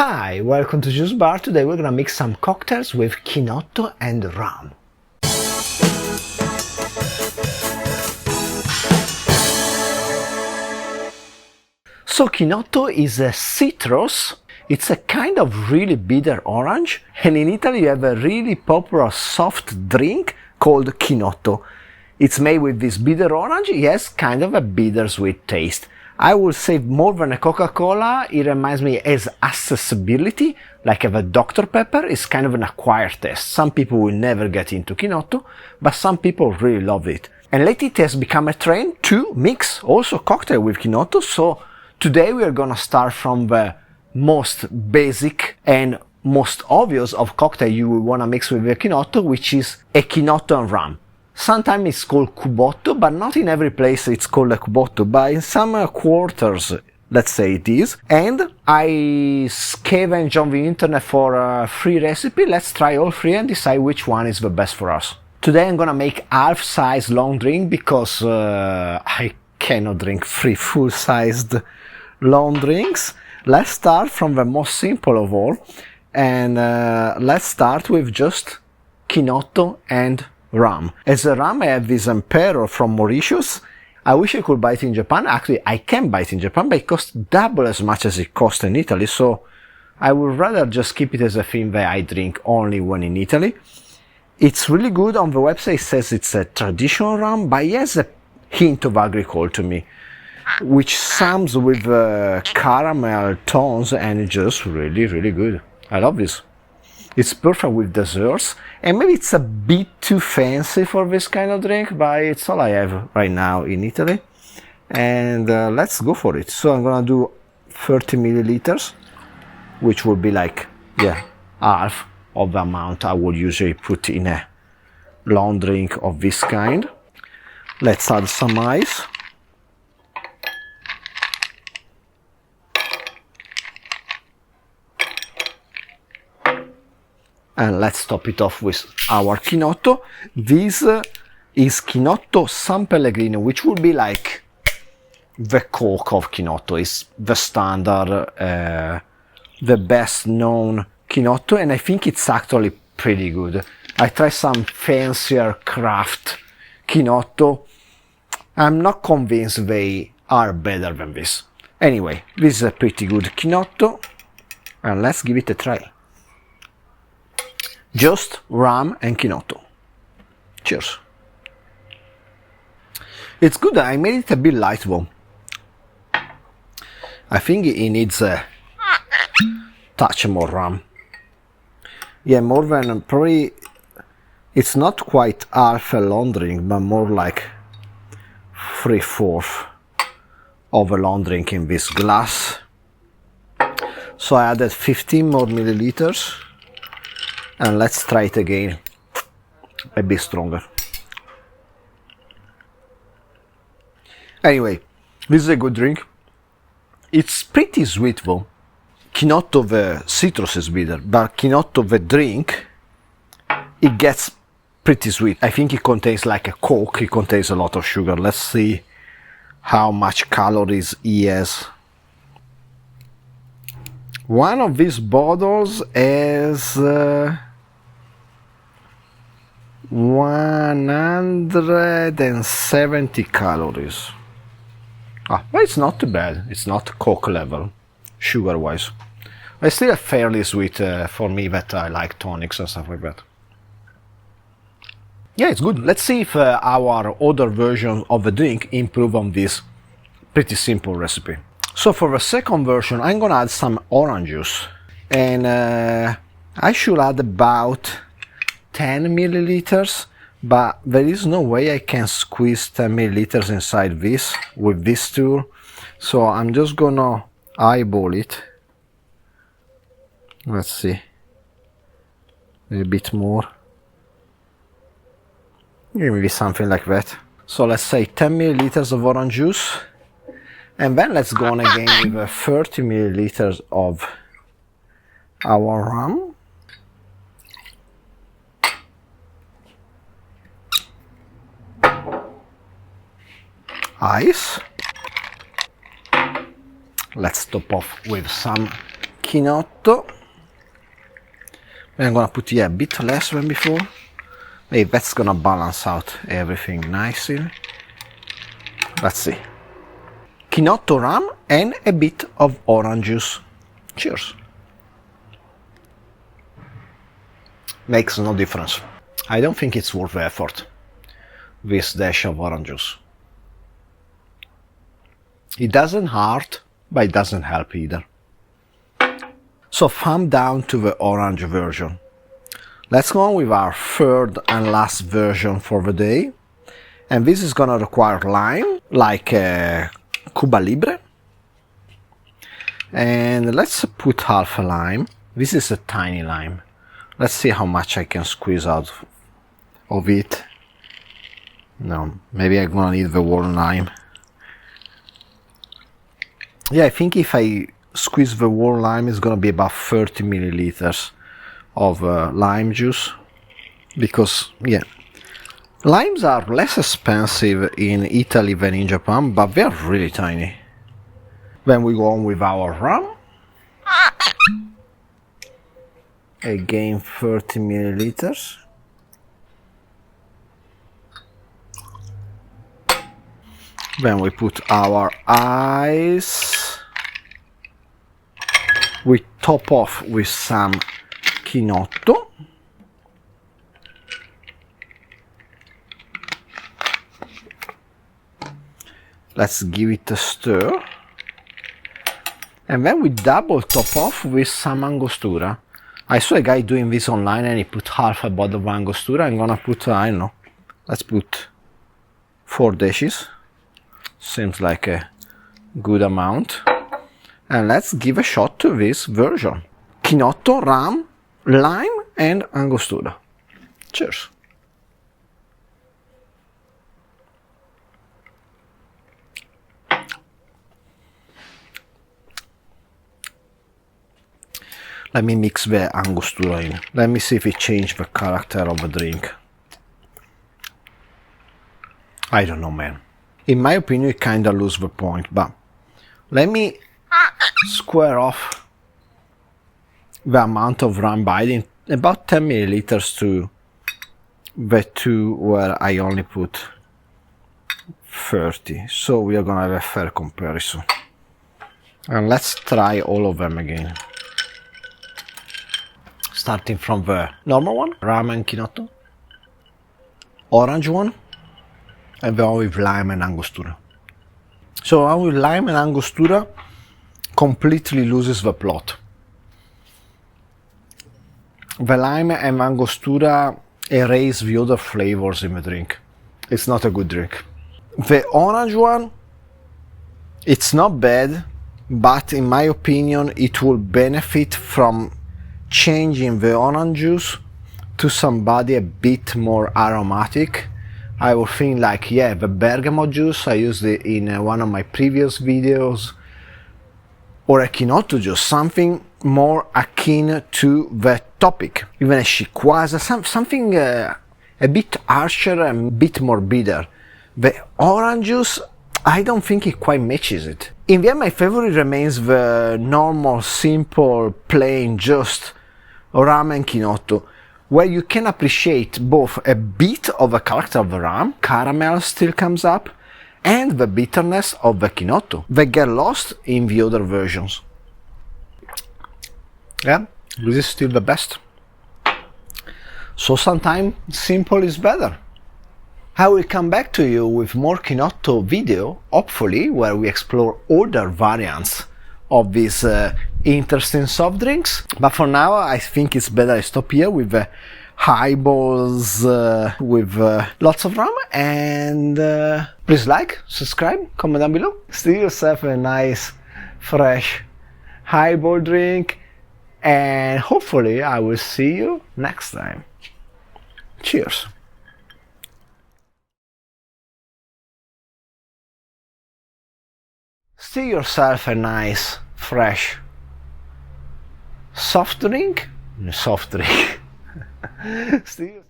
Hi, welcome to Juice Bar. Today we're gonna mix some cocktails with chinotto and rum. So chinotto is a citrus. It's a kind of really bitter orange, and in Italy you have a really popular soft drink called chinotto. It's made with this bitter orange. It has kind of a bittersweet taste. I would say more than a Coca-Cola, it reminds me as accessibility, like a Dr. Pepper. It's kind of an acquired taste. Some people will never get into chinotto, but some people really love it. And lately it has become a trend to mix also cocktail with chinotto. So today we are gonna start from the most basic and most obvious of cocktail you will wanna mix with a chinotto, which is a chinotto and rum. Sometimes it's called Cubotto, but not in every place it's called a Cubotto, but in some quarters, let's say it is. And I scavenged on the internet for a free recipe. Let's try all three and decide which one is the best for us. Today I'm gonna make half-size long drink because I cannot drink three full-sized long drinks. Let's start from the most simple of all, and let's start with just chinotto and rum. As a rum, I have this Emperor from Mauritius. I wish I could buy it in Japan. Actually, I can buy it in Japan, but it costs double as much as it costs in Italy, so I would rather just keep it as a thing that I drink only when in Italy. It's really good. On the website it says it's a traditional rum, but it has a hint of agricole to me, which sums with caramel tones, and it's just really, really good. I love this. It's perfect with desserts, and maybe it's a bit too fancy for this kind of drink, but it's all I have right now in Italy. And let's go for it. So I'm gonna do 30 milliliters, which would be like, half of the amount I would usually put in a long drink of this kind. Let's add some ice. And let's top it off with our chinotto. This is chinotto San Pellegrino, which would be like the Coke of chinotto. It's the standard, the best known chinotto, and I think it's actually pretty good. I tried some fancier craft chinotto. I'm not convinced they are better than this. Anyway, this is a pretty good chinotto, and let's give it a try. Just rum and chinotto. Cheers. It's good. I made it a bit light though. I think it needs a touch more rum. Yeah, more than probably. It's not quite half a long drink, but more like 3/4 of a long drink in this glass. So I added 15 more milliliters. And let's try it again, a bit stronger. Anyway, this is a good drink. It's pretty sweet though. Chinotto, the citrus is bitter, but chinotto, the drink, it gets pretty sweet. I think it contains like a Coke, it contains a lot of sugar. Let's see how much calories it has. One of these bottles has 170 calories. But it's not too bad. It's not Coke level, sugar-wise. It's still fairly sweet for me that I like tonics and stuff like that. Yeah, it's good. Let's see if our other version of the drink improve on this pretty simple recipe. So for the second version, I'm gonna add some orange juice, and I should add about 10 milliliters, but there is no way I can squeeze 10 milliliters inside this with this tool, so I'm just gonna eyeball it. Let's see, a bit more, maybe something like that. So let's say 10 milliliters of orange juice. And then let's go on again with 30 milliliters of our rum. Ice. Let's top off with some chinotto. I'm gonna put here a bit less than before. Maybe that's gonna balance out everything nicely. Let's see. Chinotto rum and a bit of orange juice. Cheers. Makes no difference. I don't think it's worth the effort, this dash of orange juice. It doesn't hurt, but it doesn't help either. So thumb down to the orange version. Let's go on with our third and last version for the day. And this is gonna require lime, like Cuba Libre. And let's put half a lime. This is a tiny lime. Let's see how much I can squeeze out of it. No, maybe I'm gonna need the whole lime. Yeah, I think if I squeeze the whole lime, it's gonna be about 30 milliliters of lime juice. Because, yeah, limes are less expensive in Italy than in Japan, but they're really tiny. Then we go on with our rum. Again, 30 milliliters. Then we put our ice. We top off with some chinotto. Let's give it a stir. And then we double top off with some Angostura. I saw a guy doing this online and he put half a bottle of Angostura. I'm gonna put, I don't know, let's put 4 dishes. Seems like a good amount. And let's give a shot to this version. Chinotto, rum, lime and Angostura. Cheers. Let me mix the Angostura in. Let me see if it changed the character of the drink. I don't know, man. In my opinion, it kinda loses the point, but let me square off the amount of rum by adding about 10 milliliters to the two where I only put 30. So we are gonna have a fair comparison. And let's try all of them again. Starting from the normal one, rum and chinotto, orange one, and the one with lime and Angostura. So one with lime and Angostura completely loses the plot. The lime and Angostura erase the other flavors in the drink. It's not a good drink. The orange one, it's not bad, but in my opinion it will benefit from changing the orange juice to somebody a bit more aromatic. I would think like, yeah, the bergamot juice, I used it in one of my previous videos, or a chinotto juice, something more akin to the topic, even a chiquasa, something a bit harsher and a bit more bitter. The orange juice, I don't think it quite matches it. In the end, my favorite remains the normal, simple, plain, just rum and chinotto, where you can appreciate both a bit of the character of the rum, caramel still comes up, and the bitterness of the chinotto. They get lost in the other versions. Yeah, this is still the best. So sometimes simple is better. I will come back to you with more chinotto video, hopefully, where we explore other variants of these interesting soft drinks. But for now, I think it's better I stop here with the highballs with lots of rum. And please like, subscribe, comment down below. Steal yourself a nice, fresh highball drink. And hopefully I will see you next time. Cheers. Steal yourself a nice, fresh, soft drink. Steal